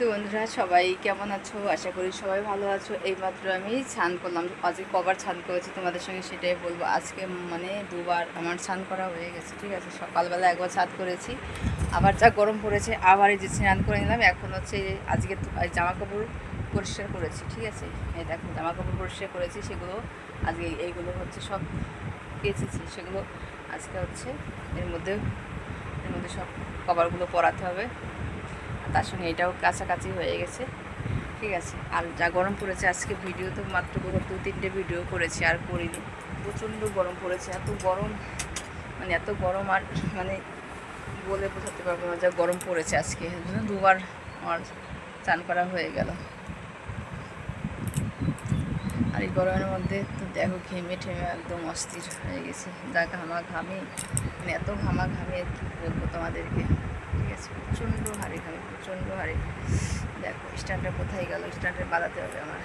তো বন্ধুরা সবাই কেমন আছো? আশা করি সবাই ভালো আছো। এইমাত্র আমি স্নান করলাম, আজকে কবার স্নান করেছি তোমাদের সঙ্গে সেটাই বলবো। আজকে মানে দুবার আমার স্নান করা হয়ে গেছে, ঠিক আছে। সকালবেলা একবার স্নান করেছি, আবার যা গরম পড়েছে আবার এই যে স্নান করে নিলাম। এখন হচ্ছে আজকে জামা কাপড় পরিষ্কার করেছি, ঠিক আছে। এই দেখো জামা কাপড় পরিষ্কার করেছি, সেগুলো আজকে এইগুলো হচ্ছে সব কেচেছি, সেগুলো আজকে হচ্ছে এর মধ্যে সব কভারগুলো পরাতে হবে। তার সঙ্গে এটাও কাছাকাছি হয়ে গেছে, ঠিক আছে। আর যা গরম পড়েছে, আজকে ভিডিও তো মাত্র 2-3টে ভিডিও করেছি, আর করিনি। প্রচণ্ড গরম পড়েছে, এত গরম, মানে এত গরম, আর মানে বলে বোঝাতে পারবো না যা গরম পড়েছে আজকে। দুবার আমার চান করা হয়ে গেল। আর এই গরমের মধ্যে তো দেখো ঘেমে ঠেমে একদম অস্থির হয়ে গেছে, যা ঘামি, মানে এত ঘামি আর কি বলবো তোমাদেরকে, ঠিক আছে। প্রচণ্ড হারে ঘামি, প্রচণ্ড হারে। দেখো স্ট্যান্ডটা কোথায় গেল, স্ট্যান্ডে বাঁধাতে হবে আমার।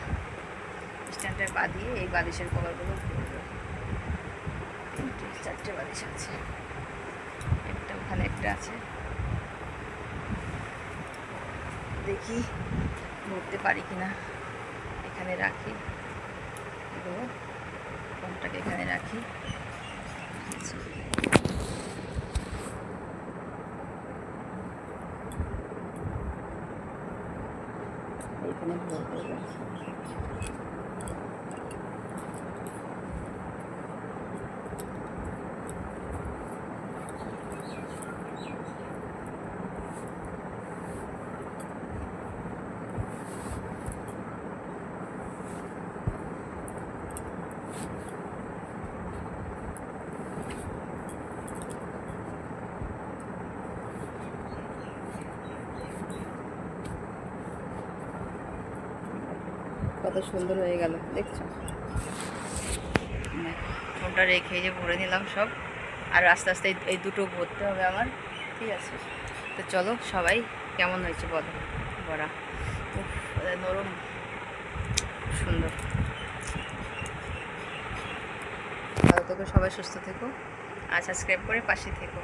স্ট্যান্ডে বাঁধিয়ে এই বালিশের কভারগুলো করবো। 3-4টে বালিশ আছে, একটা ওখানে একটা আছে, দেখি ধরতে পারি কিনা। এখানে রাখি এগুলো, ফোনটাকে এখানে রাখি। এখানে ভর করবো। কত সুন্দর হয়ে গেল দেখছো। ফোনটা রেখে যে ভরে নিলাম সব, আর আস্তে আস্তে এই দুটো ভরতে হবে আমার, ঠিক আছে। তো চলো, সবাই কেমন হয়েছে বলো ভরা। নরম, সুন্দর। ভালো থেকো, সবাই সুস্থ থেকো, আর সাবস্ক্রাইব করে পাশে থেকো।